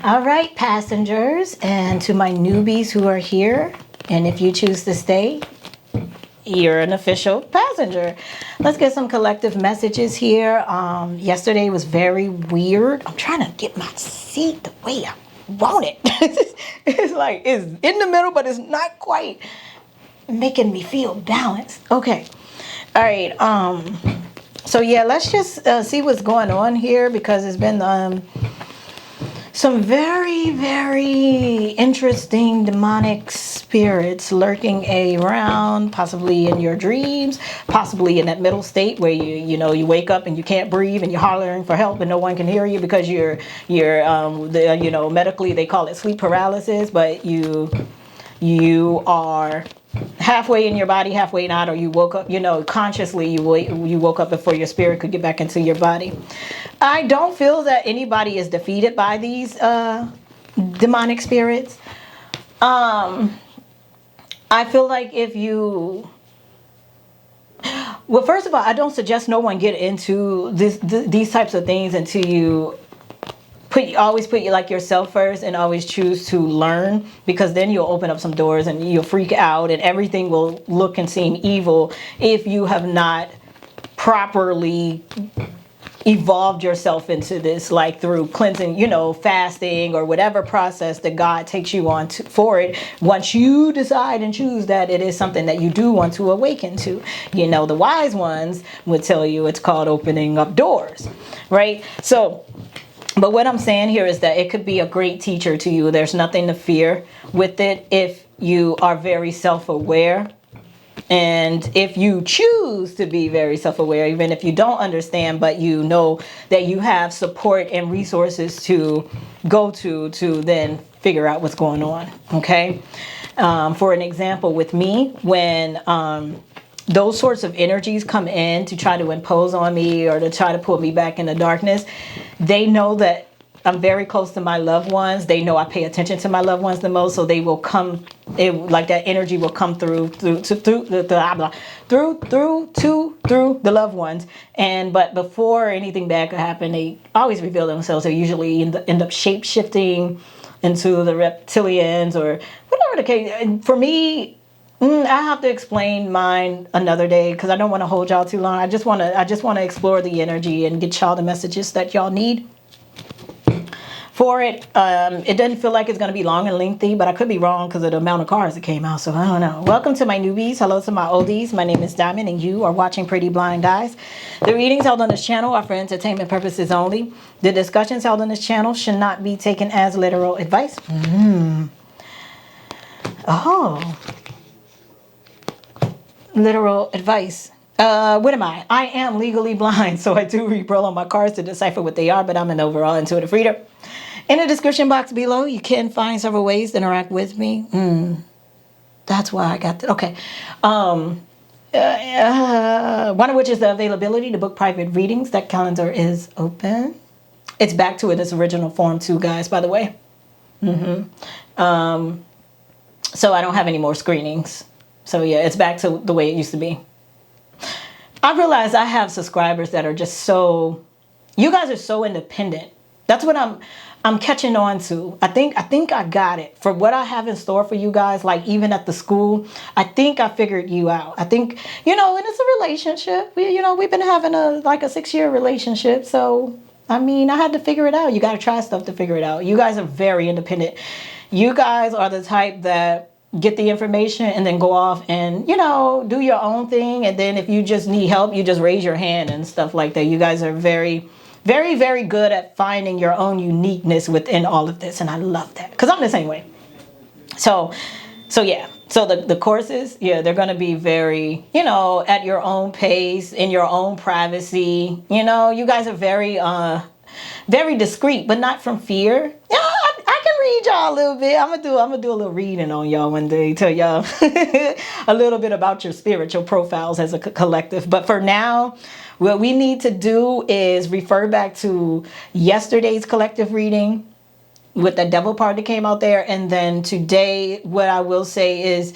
All right, passengers, and to my newbies who are here, and if you choose to stay, you're an official passenger. Let's get some collective messages here. Yesterday was very weird. I'm trying to get my seat the way I want it. It's like it's in the middle, but it's not quite making me feel balanced. Okay. All right. So yeah, let's just see what's going on here because it's been some very, very interesting demonic spirits lurking around, possibly in your dreams, possibly in that middle state where you wake up and you can't breathe and you're hollering for help and no one can hear you because you're medically they call it sleep paralysis, but you are halfway in your body, halfway not, or you woke up, consciously you woke up before your spirit could get back into your body. I don't feel that anybody is defeated by these demonic spirits. I feel like well, first of all, I don't suggest no one get into these types of things until you always put yourself first and always choose to learn, because then you'll open up some doors and you'll freak out and everything will look and seem evil if you have not properly evolved yourself into this, like through cleansing, fasting or whatever process that God takes you on for it. Once you decide and choose that it is something that you do want to awaken to, the wise ones would tell you it's called opening up doors, right? So, but what I'm saying here is that it could be a great teacher to you. There's nothing to fear with it if you are very self-aware. And if you choose to be very self-aware, even if you don't understand, but you know that you have support and resources to go to then figure out what's going on, okay? For an example, with me, when those sorts of energies come in to try to impose on me or to try to pull me back into darkness, they know that I'm very close to my loved ones. They know I pay attention to my loved ones the most, so they will come. Like that energy will come through the loved ones. But before anything bad could happen, they always reveal themselves. They usually end up shape shifting into the reptilians or whatever the case. And for me, I have to explain mine another day because I don't want to hold y'all too long. I just want to explore the energy and get y'all the messages that y'all need for it. It doesn't feel like it's going to be long and lengthy, but I could be wrong because of the amount of cards that came out, so I don't know. Welcome to my newbies. Hello to my oldies. My name is Diamond, and you are watching Pretty Blind Eyes. The readings held on this channel are for entertainment purposes only. The discussions held on this channel should not be taken as literal advice. Oh. Literal advice. What am I? I am legally blind, so I do read Braille on my cards to decipher what they are, but I'm an overall intuitive reader. In the description box below, you can find several ways to interact with me. That's why I got that. Okay. One of which is the availability to book private readings. That calendar is open. It's back to its original form too, guys, by the way. So I don't have any more screenings. So yeah, it's back to the way it used to be. I realize I have subscribers that are just you guys are so independent. That's what I'm catching on to. I think I got it. For what I have in store for you guys, like even at the school, I think I figured you out. I think, and it's a relationship. We've been having a 6-year relationship. So, I had to figure it out. You got to try stuff to figure it out. You guys are very independent. You guys are the type that get the information and then go off and, do your own thing. And then if you just need help, you just raise your hand and stuff like that. You guys are very, very, very good at finding your own uniqueness within all of this. And I love that because I'm the same way. So yeah. So the courses, yeah, they're going to be very, at your own pace, in your own privacy. You guys are very, very discreet, but not from fear. I can read y'all a little bit. I'm gonna do a little reading on y'all one day, tell y'all a little bit about your spiritual profiles as a collective. But for now, what we need to do is refer back to yesterday's collective reading with the devil part that came out there. And then today, what I will say is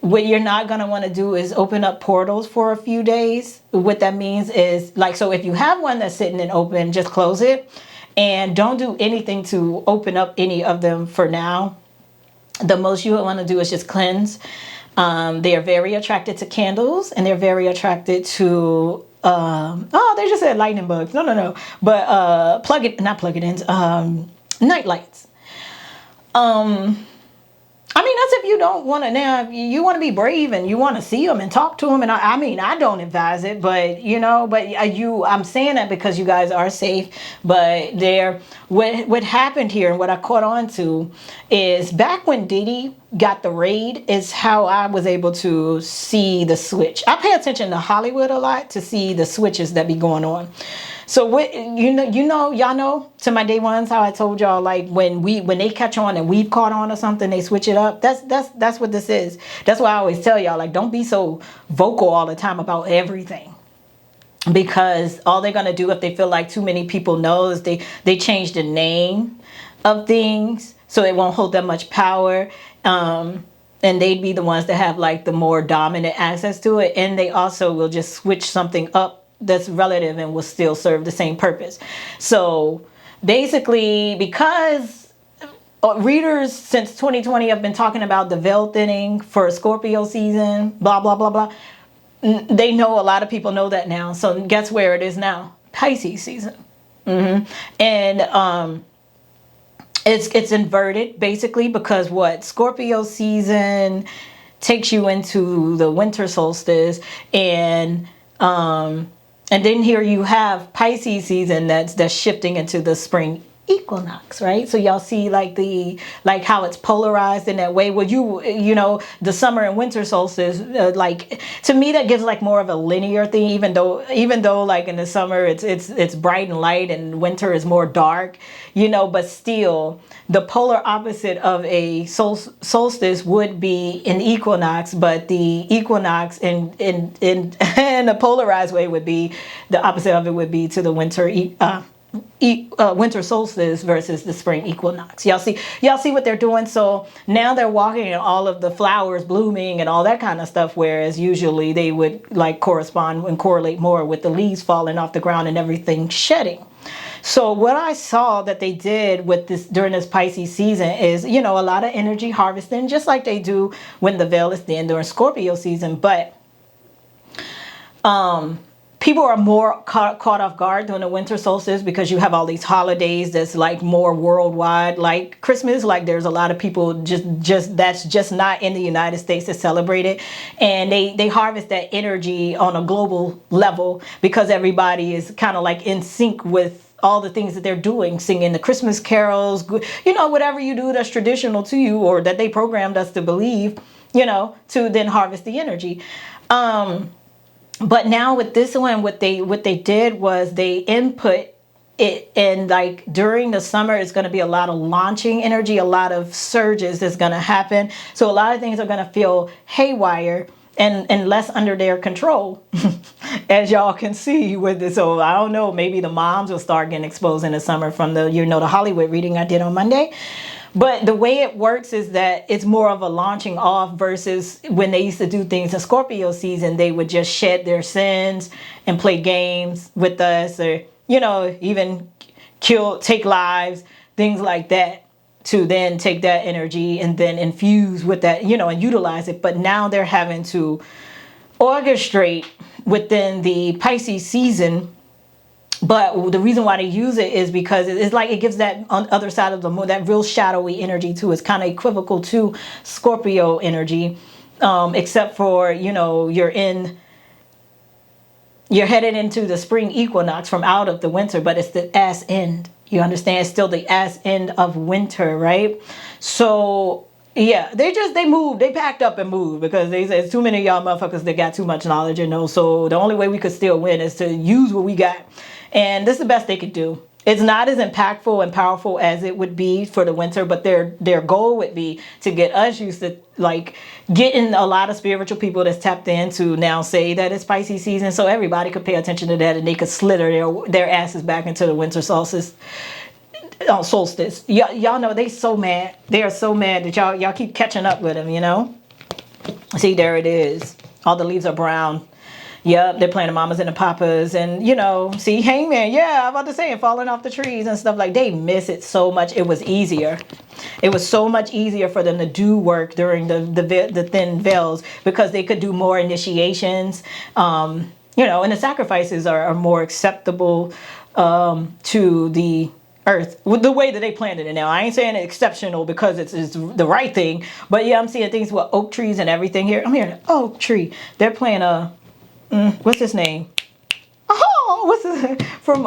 what you're not going to want to do is open up portals for a few days. What that means is so if you have one that's sitting and open, just close it. And don't do anything to open up any of them for now. The most you want to do is just cleanse. They are very attracted to candles, and they're very attracted to oh, they just said lightning bugs. No. But not plug-it-ins, night lights. I mean, that's if you don't want to. Now, if you want to be brave and you want to see them and talk to them. And I mean, I don't advise it, but I'm saying that because you guys are safe. But what happened here and what I caught on to is back when Diddy got the raid is how I was able to see the switch. I pay attention to Hollywood a lot to see the switches that be going on. So what y'all know, to my day ones, how I told y'all, like when they catch on and we've caught on or something, they switch it up. That's what this is. That's why I always tell y'all, like, don't be so vocal all the time about everything, because all they're gonna do if they feel like too many people know is they change the name of things so it won't hold that much power. And they'd be the ones that have like the more dominant access to it, and they also will just switch something up that's relative and will still serve the same purpose. So basically, because readers since 2020 have been talking about the veil thinning for Scorpio season, blah blah blah blah, they know, a lot of people know that now. So guess where it is now? Pisces season. And it's inverted basically, because what Scorpio season takes you into the winter solstice, and then here you have Pisces season that's shifting into the spring equinox, right? So y'all see like how it's polarized in that way. Well, you know the summer and winter solstice, like to me that gives like more of a linear thing. Even though like in the summer it's bright and light, and winter is more dark, but still the polar opposite of a solstice would be an equinox, but the equinox in a polarized way would be the opposite of it, would be to the winter winter solstice versus the spring equinox. Y'all see what they're doing. So now they're walking in all of the flowers blooming and all that kind of stuff, whereas usually they would like correspond and correlate more with the leaves falling off the ground and everything shedding. So what I saw that they did with this during this Pisces season is, a lot of energy harvesting, just like they do when the veil is thin during Scorpio season. But people are more caught off guard during the winter solstice, because you have all these holidays that's like more worldwide, like Christmas. Like there's a lot of people just that's just not in the United States that celebrate it, and they harvest that energy on a global level, because everybody is kind of like in sync with all the things that they're doing, singing the Christmas carols, whatever you do that's traditional to you, or that they programmed us to believe, to then harvest the energy. But now with this one, what they did was they input it, and like during the summer, it's going to be a lot of launching energy, a lot of surges that's going to happen. So a lot of things are going to feel haywire and less under their control, as y'all can see with this. So I don't know, maybe the moms will start getting exposed in the summer from the Hollywood reading I did on Monday. But the way it works is that it's more of a launching off, versus when they used to do things in Scorpio season, they would just shed their sins and play games with us, or, even take lives, things like that, to then take that energy and then infuse with that, and utilize it. But now they're having to orchestrate within the Pisces season. But the reason why they use it is because it's like it gives that on the other side of the moon, that real shadowy energy too. It's kind of equivocal to Scorpio energy, except for, you're headed into the spring equinox from out of the winter, but it's the ass end. You understand? It's still the ass end of winter, right? So yeah, they packed up and moved, because they said too many of y'all motherfuckers that got too much knowledge, so the only way we could still win is to use what we got. And this is the best they could do. It's not as impactful and powerful as it would be for the winter, but their goal would be to get us used to like getting a lot of spiritual people that's tapped in to now say that it's Pisces season, so everybody could pay attention to that and they could slither their asses back into the winter solstice. Y'all know they so mad. They are so mad that y'all keep catching up with them. See, there it is. All the leaves are brown. Yep, they're playing the mamas and the papas, and see, hangman. Yeah, I'm about to say, and falling off the trees and stuff. Like, they miss it so much. It was easier. It was so much easier for them to do work during the thin veils, because they could do more initiations. And the sacrifices are more acceptable to the earth with the way that they planted it. Now, I ain't saying it's exceptional because it's the right thing, but yeah, I'm seeing things with oak trees and everything here. I'm hearing oak tree. They're playing what's his name? Oh, what's his from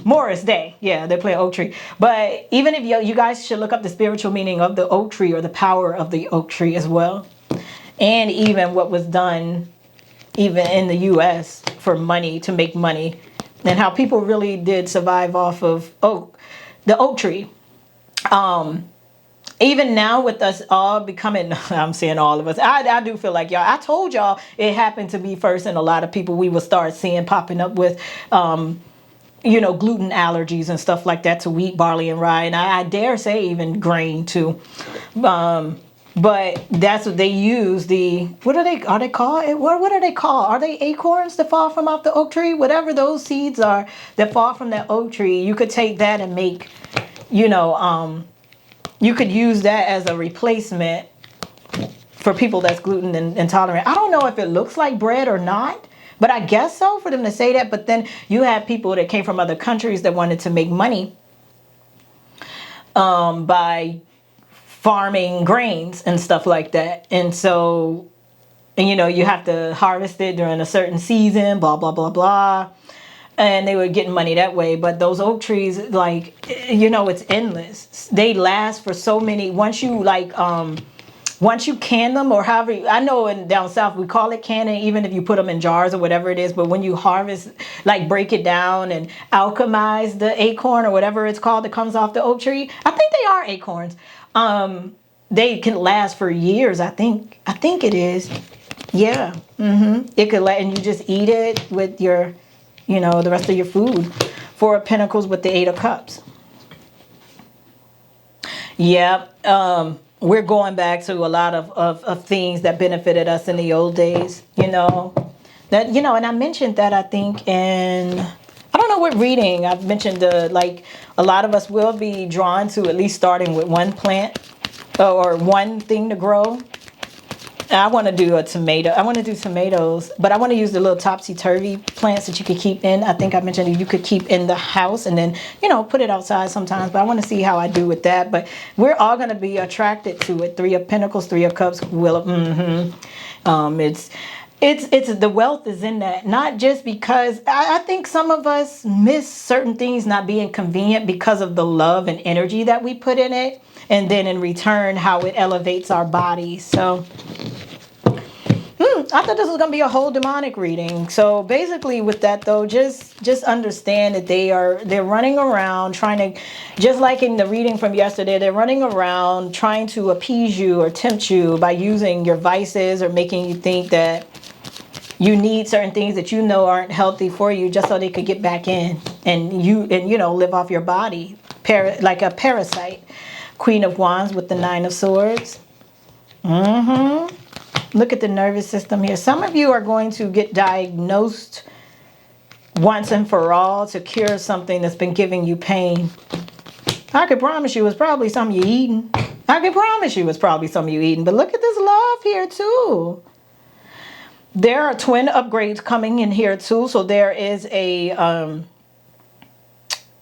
Morris Day? Yeah, they're playing oak tree. But even if you guys should look up the spiritual meaning of the oak tree, or the power of the oak tree as well, and even what was done even in the U.S. for money, to make money, and how people really did survive off of the oak tree. Even now, with us all becoming, I'm saying all of us, I do feel like, y'all, I told y'all it happened to be first, and a lot of people we will start seeing popping up with, gluten allergies and stuff like that to wheat, barley, and rye. And I dare say even grain too. But that's what they use. What are they called? What are they called? Are they acorns that fall from off the oak tree? Whatever those seeds are that fall from that oak tree, you could take that and make, you could use that as a replacement for people that's gluten intolerant. I don't know if it looks like bread or not, but I guess so, for them to say that. But then you have people that came from other countries that wanted to make money by farming grains and stuff like that. And so, you have to harvest it during a certain season, blah, blah, blah, blah. And they were getting money that way. But those oak trees, like, it's endless. They last for so many. Once you can them, or however, I know down south we call it canning, even if you put them in jars or whatever it is. But when you harvest, like, break it down and alchemize the acorn or whatever it's called that comes off the oak tree. I think they are acorns. They can last for years. I think it is. Yeah. It could and you just eat it with your, the rest of your food. 4 of Pentacles with the 8 of Cups. Yep. We're going back to a lot of things that benefited us in the old days, that, and I mentioned that, I think, in, I don't know what reading, I've mentioned, like, a lot of us will be drawn to at least starting with one plant or one thing to grow. I want to do a tomato. I want to do tomatoes, but I want to use the little topsy-turvy plants that you could keep in. I think I mentioned that you could keep in the house and then, put it outside sometimes. But I want to see how I do with that. But we're all going to be attracted to it. 3 of Pentacles, 3 of Cups. It's the wealth is in that. Not just because I think some of us miss certain things not being convenient because of the love and energy that we put in it. And then in return, how it elevates our bodies. So I thought this was going to be a whole demonic reading. So basically with that, though, just understand that they're running around trying to, just like in the reading from yesterday, they're running around trying to appease you or tempt you by using your vices or making you think that you need certain things that aren't healthy for you, just so they could get back in and live off your body, like a parasite. Queen of Wands with the 9 of Swords. Look at the nervous system here. Some of you are going to get diagnosed once and for all to cure something that's been giving you pain. I could promise you it's probably something you're eating. But look at this love here too. There are twin upgrades coming in here too. So there is a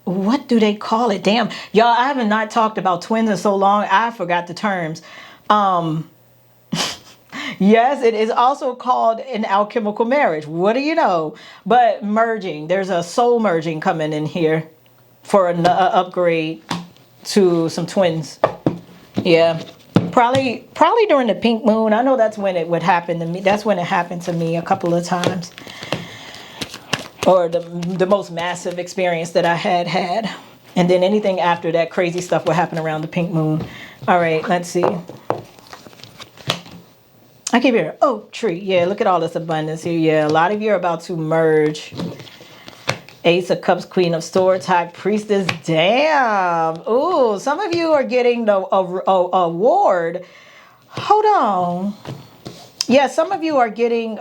what do they call it? Damn, y'all, I haven't not talked about twins in so long. I forgot the terms. Yes, it is also called an alchemical marriage. What do you know? But merging, there's a soul merging coming in here for an upgrade to some twins. Yeah, probably during the pink moon. I know that's when it would happen to me. That's when it happened to me a couple of times. Or the most massive experience that I had. And then anything after that, crazy stuff will happen around the pink moon. All right, let's see. I keep hearing oak tree. Yeah, look at all this abundance here. Yeah, a lot of you are about to merge. Ace of Cups, Queen of Swords, High Priestess. Damn. Ooh, some of you are getting the award. Hold on. Yeah, some of you are getting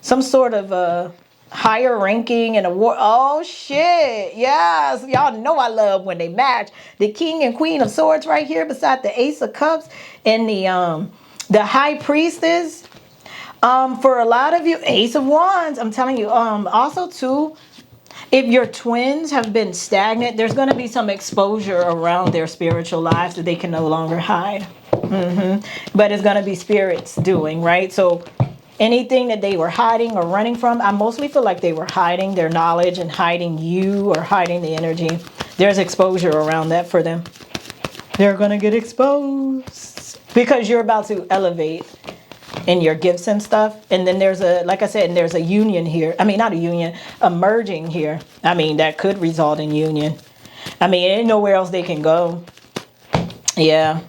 some sort of a higher ranking and award. Oh shit, yes, y'all know I love when they match. The king and queen of swords right here beside the ace of cups and the high priestess. For a lot of you, ace of wands, I'm telling you. Also too, if your twins have been stagnant, there's going to be some exposure around their spiritual lives that they can no longer hide. But it's going to be spirits doing, right? So anything that they were hiding or running from, I mostly feel like they were hiding their knowledge and hiding you or hiding the energy. There's exposure around that for them. They're going to get exposed because you're about to elevate in your gifts and stuff. And then there's a, like I said, and there's a union here. I mean, not a union, a merging here. I mean, that could result in union. I mean, ain't nowhere else they can go. Yeah.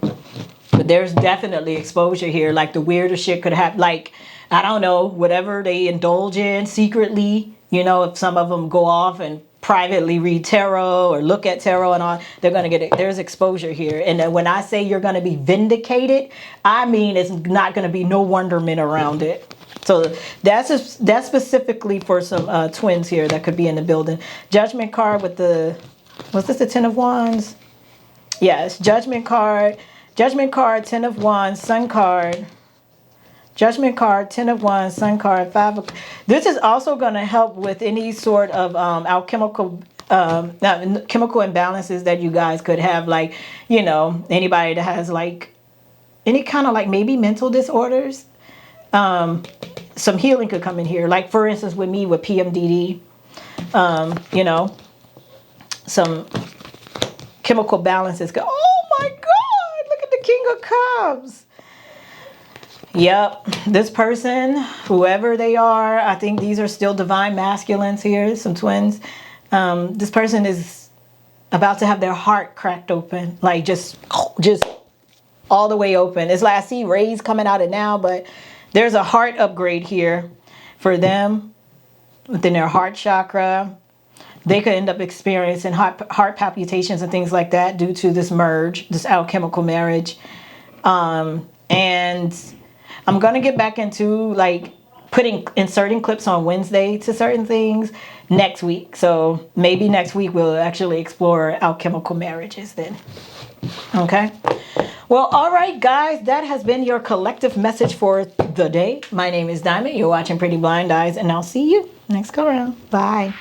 But there's definitely exposure here. Like the weirdest shit could happen. Like, I don't know, whatever they indulge in secretly, you know, if some of them go off and privately read tarot or look at tarot and all, they're going to get it. There's exposure here. And then when I say you're going to be vindicated, I mean, it's not going to be no wonderment around it. So that's specifically for some twins here that could be in the building. Judgment card with the, was this the 10 of wands? Yes, judgment card, 10 of wands, sun card. Judgment card, 10 of wands, sun card, 5 of... This is also going to help with any sort of alchemical chemical imbalances that you guys could have. Like, you know, anybody that has like any kind of like maybe mental disorders. Some healing could come in here. Like, for instance, with me with PMDD, you know, some chemical balances. Oh my God, look at the King of Cups. Yep, this person, whoever they are, I think these are still divine masculines here, some twins. This person is about to have their heart cracked open, like just all the way open. It's like I see rays coming out of now, but there's a heart upgrade here for them within their heart chakra. They could end up experiencing heart palpitations and things like that due to this merge, this alchemical marriage. And I'm going to get back into like inserting clips on Wednesday to certain things next week. So maybe next week we'll actually explore alchemical marriages then. Okay. Well, all right, guys, that has been your collective message for the day. My name is Diamond. You're watching Pretty Blind Eyes, and I'll see you next go round. Bye.